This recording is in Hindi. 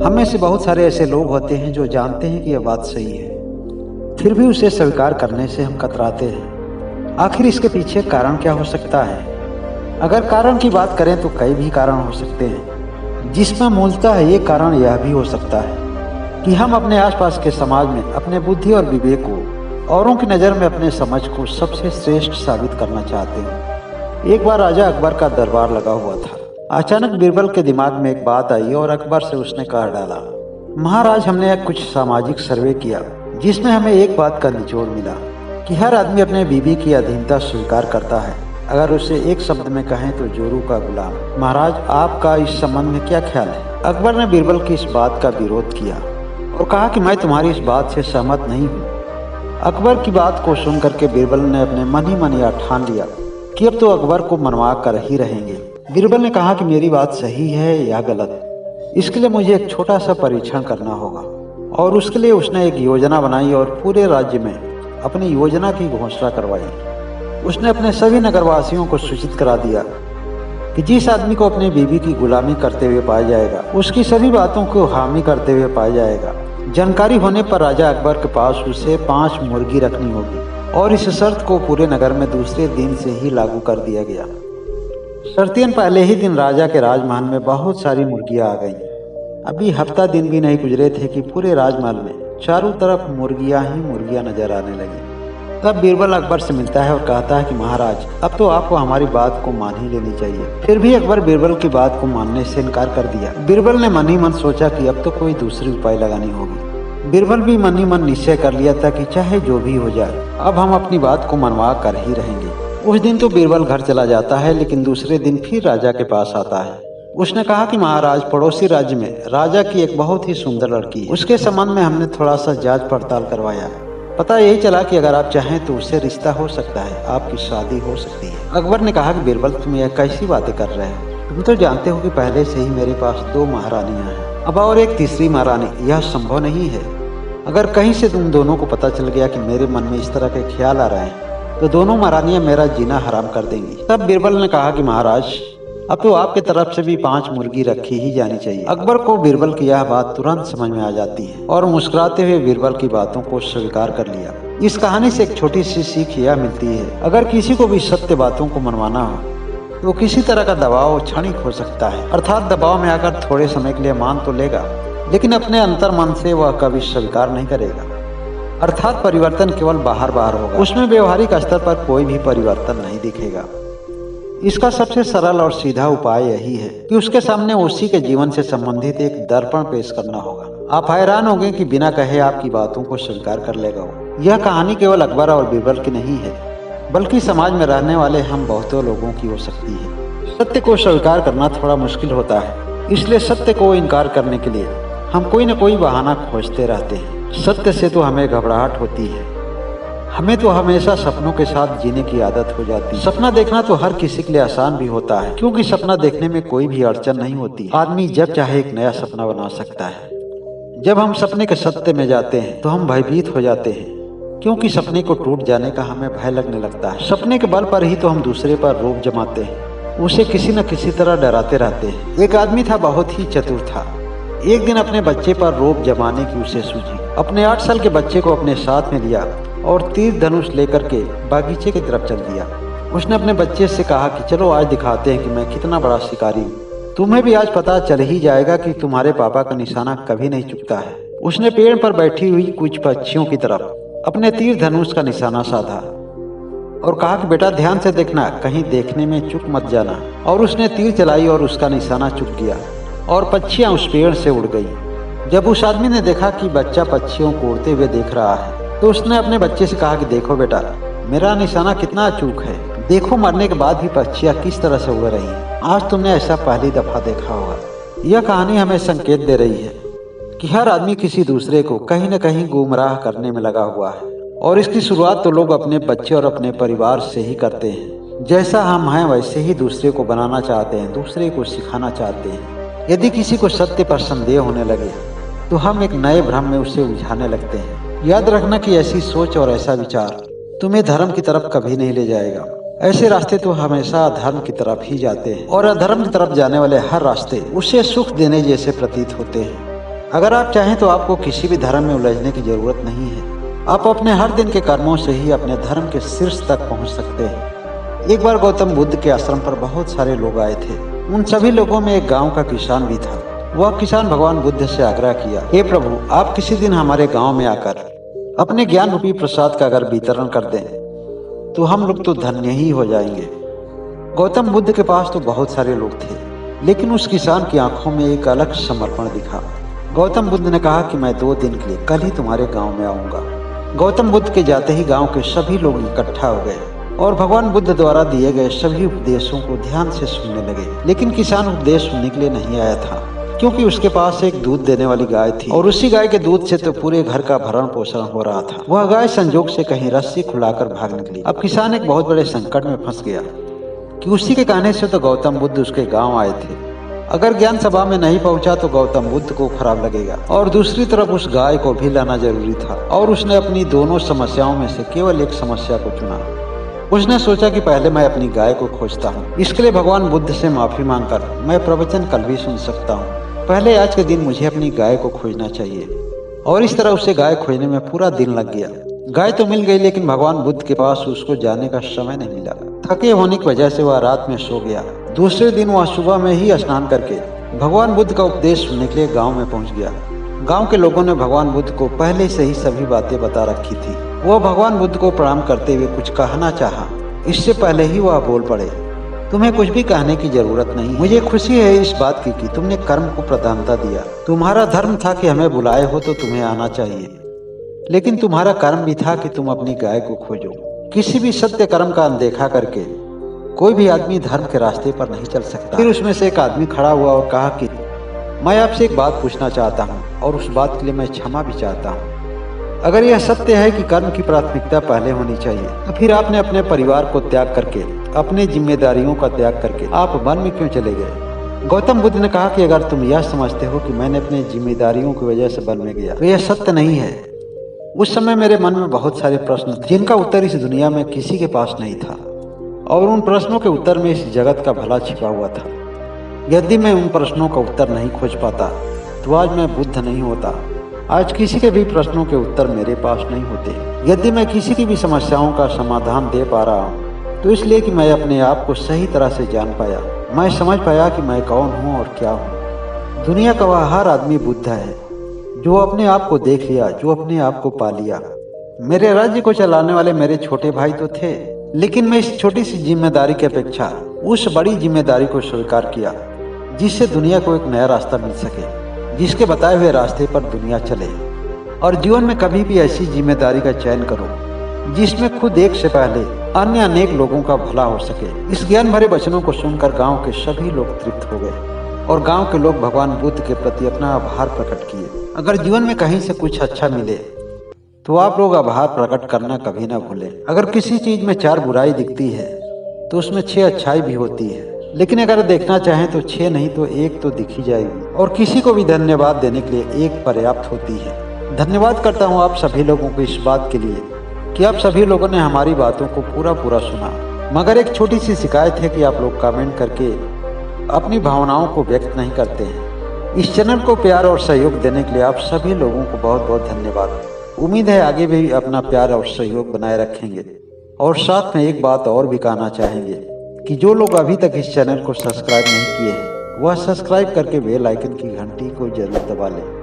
हम में से बहुत सारे ऐसे लोग होते हैं जो जानते हैं कि यह बात सही है, फिर भी उसे स्वीकार करने से हम कतराते हैं। आखिर इसके पीछे कारण क्या हो सकता है? अगर कारण की बात करें तो कई भी कारण हो सकते हैं, जिसमें मूलतः एक कारण यह भी हो सकता है कि हम अपने आसपास के समाज में अपने बुद्धि और विवेक को औरों की नज़र में अपने समझ को सबसे श्रेष्ठ साबित करना चाहते हैं। एक बार राजा अकबर का दरबार लगा हुआ था। अचानक बीरबल के दिमाग में एक बात आई और अकबर से उसने कह डाला, महाराज, हमने कुछ सामाजिक सर्वे किया जिसमें हमें एक बात का निचोड़ मिला कि हर आदमी अपने बीवी की अधीनता स्वीकार करता है, अगर उसे एक शब्द में कहें तो जोरू का गुलाम। महाराज, आपका इस संबंध में क्या ख्याल है? अकबर ने बीरबल की इस बात का विरोध किया और कहा कि मैं तुम्हारी इस बात से सहमत नहीं हूँ। अकबर की बात को सुनकर के बीरबल ने अपने मन ही मन यह ठान लिया कि अब तो अकबर को मनवा कर ही रहेंगे। बीरबल ने कहा कि मेरी बात सही है या गलत, इसके लिए मुझे एक छोटा सा परीक्षण करना होगा। और उसके लिए उसने एक योजना बनाई और पूरे राज्य में अपनी योजना की घोषणा करवाई। उसने अपने सभी नगरवासियों को सूचित करा दिया कि जिस आदमी को अपनी बीवी की गुलामी करते हुए पाया जाएगा, उसकी सभी बातों को हामी करते हुए पाया जाएगा। जानकारी होने पर राजा अकबर के पास उसे 5 मुर्गी रखनी होगी और इस शर्त को पूरे नगर में दूसरे दिन से ही लागू कर दिया गया। सर्दियन पहले ही दिन राजा के राजमहल में बहुत सारी मुर्गियां आ गईं। अभी हफ्ता दिन भी नहीं गुजरे थे कि पूरे राजमहल में चारों तरफ मुर्गियां ही मुर्गियां नजर आने लगी। तब बीरबल अकबर से मिलता है और कहता है कि महाराज, अब तो आपको हमारी बात को मान ही लेनी चाहिए। फिर भी अकबर बीरबल की बात को मानने से इनकार कर दिया। बीरबल ने मन ही मन सोचा कि अब तो कोई दूसरी उपाय लगानी होगी। बीरबल भी मन ही मन निश्चय कर लिया था कि चाहे जो भी हो जाए, अब हम अपनी बात को मनवा कर ही रहेंगे। उस दिन तो बीरबल घर चला जाता है, लेकिन दूसरे दिन फिर राजा के पास आता है। उसने कहा कि महाराज, पड़ोसी राज्य में राजा की एक बहुत ही सुंदर लड़की है। उसके संबंध में हमने थोड़ा सा जांच पड़ताल करवाया। पता यही चला कि अगर आप चाहें तो उससे रिश्ता हो सकता है, आपकी शादी हो सकती है। अकबर ने कहा कि बीरबल, तुम यह कैसी बातें कर रहे हो? तुम तो जानते हो कि पहले से ही मेरे पास 2 महारानियां हैं, अब और एक तीसरी महारानी, यह संभव नहीं है। अगर कहीं से तुम दोनों को पता चल गया कि मेरे मन में इस तरह के ख्याल आ रहे हैं तो दोनों महारानियां मेरा जीना हराम कर देंगी। तब बीरबल ने कहा कि महाराज, अब तो आपके तरफ से भी 5 मुर्गी रखी ही जानी चाहिए। अकबर को बीरबल की यह बात तुरंत समझ में आ जाती है और मुस्कुराते हुए बीरबल की बातों को स्वीकार कर लिया। इस कहानी से एक छोटी सी सीख यह मिलती है, अगर किसी को भी सत्य बातों को मनवाना हो तो किसी तरह का दबाव क्षणिक हो सकता है, अर्थात दबाव में आकर थोड़े समय के लिए मान तो लेगा, लेकिन अपने अंतर मन से वह कभी स्वीकार नहीं करेगा। अर्थात परिवर्तन केवल बाहर होगा, उसमें व्यवहारिक स्तर पर कोई भी परिवर्तन नहीं दिखेगा। इसका सबसे सरल और सीधा उपाय यही है कि उसके सामने उसी के जीवन से संबंधित एक दर्पण पेश करना होगा। आप हैरान होंगे कि बिना कहे आपकी बातों को स्वीकार कर लेगा वो। यह कहानी केवल अकबर और बीरबल की नहीं है, बल्कि समाज में रहने वाले हम बहुतों लोगों की हो सकती है। सत्य को स्वीकार करना थोड़ा मुश्किल होता है, इसलिए सत्य को इनकार करने के लिए हम कोई न कोई बहाना खोजते रहते हैं। सत्य से तो हमें घबराहट होती है, हमें तो हमेशा सपनों के साथ जीने की आदत हो जाती है। सपना देखना तो हर किसी के लिए आसान भी होता है, क्योंकि सपना देखने में कोई भी अड़चन नहीं होती। आदमी जब चाहे एक नया सपना बना सकता है। जब हम सपने के सत्य में जाते हैं तो हम भयभीत हो जाते हैं, क्योंकि सपने को टूट जाने का हमें भय लगने लगता है। सपने के बल पर ही तो हम दूसरे पर रोब जमाते हैं, उसे किसी न किसी तरह डराते रहते हैं। एक आदमी था, बहुत ही चतुर था। एक दिन अपने बच्चे पर रोब जमाने की उसे सूझी। अपने 8 साल के बच्चे को अपने साथ में लिया और तीर धनुष लेकर के बागीचे की तरफ चल दिया। उसने अपने बच्चे से कहा कि चलो आज दिखाते हैं कि मैं कितना बड़ा शिकारी हूँ। तुम्हें भी आज पता चल ही जाएगा कि तुम्हारे पापा का निशाना कभी नहीं चुकता है। उसने पेड़ पर बैठी हुई कुछ पक्षियों की तरफ अपने तीर धनुष का निशाना साधा और कहा कि बेटा, ध्यान से देखना, कहीं देखने में चूक मत जाना। और उसने तीर चलाई और उसका निशाना चूक गया और पक्षियां उस पेड़ से उड़ गई। जब उस आदमी ने देखा कि बच्चा पक्षियों को उड़ते हुए देख रहा है तो उसने अपने बच्चे से कहा कि देखो बेटा, मेरा निशाना कितना अचूक है। देखो, मरने के बाद भी पक्षियां किस तरह से उड़ रही हैं। आज तुमने ऐसा पहली दफा देखा होगा। यह कहानी हमें संकेत दे रही है कि हर आदमी किसी दूसरे को कहीं न कहीं गुमराह करने में लगा हुआ है, और इसकी शुरुआत तो लोग अपने बच्चे और अपने परिवार से ही करते हैं। जैसा हम हैं वैसे ही दूसरे को बनाना चाहते हैं, दूसरे को सिखाना चाहते हैं। यदि किसी को सत्य पर संदेह होने लगे तो हम एक नए भ्रम में उसे उलझाने लगते हैं। याद रखना कि ऐसी सोच और ऐसा विचार तुम्हें धर्म की तरफ कभी नहीं ले जाएगा। ऐसे रास्ते तो हमेशा अधर्म की तरफ ही जाते हैं, और अधर्म की तरफ जाने वाले हर रास्ते उसे सुख देने जैसे प्रतीत होते हैं। अगर आप चाहें तो आपको किसी भी धर्म में उलझने की जरूरत नहीं है। आप अपने हर दिन के कर्मों से ही अपने धर्म के शीर्ष तक पहुंच सकते हैं। एक बार गौतम बुद्ध के आश्रम पर बहुत सारे लोग आए थे। उन सभी लोगों में एक गांव का किसान भी था। वह किसान भगवान बुद्ध से आग्रह किया, हे प्रभु, आप किसी दिन हमारे गांव में आकर अपने ज्ञान रूपी प्रसाद का अगर वितरण कर दें तो हम लोग तो धन्य ही हो जाएंगे। गौतम बुद्ध के पास तो बहुत सारे लोग थे, लेकिन उस किसान की आंखों में एक अलग समर्पण दिखा। गौतम बुद्ध ने कहा कि मैं 2 दिन के लिए कल ही तुम्हारे गांव में आऊंगा। गौतम बुद्ध के जाते ही गांव के सभी लोग इकट्ठा हो गए और भगवान बुद्ध द्वारा दिए गए सभी उपदेशों को ध्यान से सुनने लगे। लेकिन किसान उपदेश सुनने के लिए नहीं आया था, क्योंकि उसके पास एक दूध देने वाली गाय थी और उसी गाय के दूध से तो पूरे घर का भरण पोषण हो रहा था। वह गाय संजोग से कहीं रस्सी खुलाकर भाग निकली। अब किसान एक बहुत बड़े संकट में फंस गया कि उसी के कहने से तो गौतम बुद्ध उसके गांव आए थे। अगर ज्ञान सभा में नहीं पहुंचा तो गौतम बुद्ध को खराब लगेगा, और दूसरी तरफ उस गाय को भी लाना जरूरी था। और उसने अपनी दोनों समस्याओं में से केवल एक समस्या को चुना। उसने सोचा कि पहले मैं अपनी गाय को खोजता हूँ। इसके लिए भगवान बुद्ध से माफी मांगकर मैं प्रवचन कल भी सुन सकता हूँ। पहले आज के दिन मुझे अपनी गाय को खोजना चाहिए। और इस तरह उसे गाय खोजने में पूरा दिन लग गया। गाय तो मिल गई, लेकिन भगवान बुद्ध के पास उसको जाने का समय नहीं मिला। थके होने की वजह से वह रात में सो गया। दूसरे दिन वह सुबह में ही स्नान करके भगवान बुद्ध का उपदेश सुनने के लिए गांव में पहुंच गया। गांव के लोगों ने भगवान बुद्ध को पहले से ही सभी बातें बता रखी थी। वह भगवान बुद्ध को प्रणाम करते हुए कुछ कहना चाहा। इससे पहले ही वह बोल पड़े, तुम्हें कुछ भी कहने की जरूरत नहीं। मुझे खुशी है इस बात की कि तुमने कर्म को प्राथमिकता दिया। तुम्हारा धर्म था कि हमें बुलाए हो तो तुम्हें आना चाहिए, लेकिन तुम्हारा कर्म भी था कि तुम अपनी गाय को खोजो। किसी भी सत्य कर्म का अनदेखा करके कोई भी आदमी धर्म के रास्ते पर नहीं चल सकता। फिर उसमें से एक आदमी खड़ा हुआ और कहा कि मैं आपसे एक बात पूछना चाहता हूँ, और उस बात के लिए मैं क्षमा भी चाहता हूँ। अगर यह सत्य है कि कर्म की प्राथमिकता पहले होनी चाहिए, तो फिर आपने अपने परिवार को त्याग करके, अपनी जिम्मेदारियों का त्याग करके आप वन में क्यों चले गए? गौतम बुद्ध ने कहा कि अगर तुम यह समझते हो कि मैंने अपनी जिम्मेदारियों की वजह से वन में गया तो यह सत्य नहीं है। उस समय मेरे मन में बहुत सारे प्रश्न थे जिनका उत्तर इस दुनिया में किसी के पास नहीं था, और उन प्रश्नों के उत्तर में इस जगत का भला छिपा हुआ था। यदि मैं उन प्रश्नों का उत्तर नहीं खोज पाता तो आज मैं बुद्ध नहीं होता। आज किसी के भी प्रश्नों के उत्तर मेरे पास नहीं होते। यदि मैं किसी की भी समस्याओं का समाधान दे पा रहा हूँ तो इसलिए कि मैं अपने आप को सही तरह से जान पाया। मैं समझ पाया कि मैं कौन हूँ और क्या हूँ। दुनिया का वह हर आदमी बुद्ध है जो अपने आप को देख लिया, जो अपने आप को पा लिया। मेरे राज्य को चलाने वाले मेरे छोटे भाई तो थे, लेकिन मैं इस छोटी सी जिम्मेदारी की अपेक्षा उस बड़ी जिम्मेदारी को स्वीकार किया, जिससे दुनिया को एक नया रास्ता मिल सके, जिसके बताए हुए रास्ते पर दुनिया चले। और जीवन में कभी भी ऐसी जिम्मेदारी का चयन करो जिसमें खुद एक से पहले अन्य अनेक लोगों का भला हो सके। इस ज्ञान भरे वचनों को सुनकर गांव के सभी लोग तृप्त हो गए और गांव के लोग भगवान बुद्ध के प्रति अपना आभार प्रकट किए। अगर जीवन में कहीं से कुछ अच्छा मिले तो आप लोग आभार प्रकट करना कभी ना भूलें। अगर किसी चीज में 4 बुराई दिखती है तो उसमें 6 अच्छाई भी होती है, लेकिन अगर देखना चाहें तो 6 नहीं तो 1 तो दिख ही जाएगी। और किसी को भी धन्यवाद देने के लिए 1 पर्याप्त होती है। धन्यवाद करता हूँ आप सभी लोगों को इस बात के लिए कि आप सभी लोगों ने हमारी बातों को पूरा सुना। मगर एक छोटी सी शिकायत है कि आप लोग कमेंट करके अपनी भावनाओं को व्यक्त नहीं करते हैं। इस चैनल को प्यार और सहयोग देने के लिए आप सभी लोगों को बहुत बहुत धन्यवाद। उम्मीद है आगे भी अपना प्यार और सहयोग बनाए रखेंगे। और साथ में एक बात और भी कहना चाहेंगे कि जो लोग अभी तक इस चैनल को सब्सक्राइब नहीं किए हैं वह सब्सक्राइब करके बेल आइकन की घंटी को जरूर दबा लें।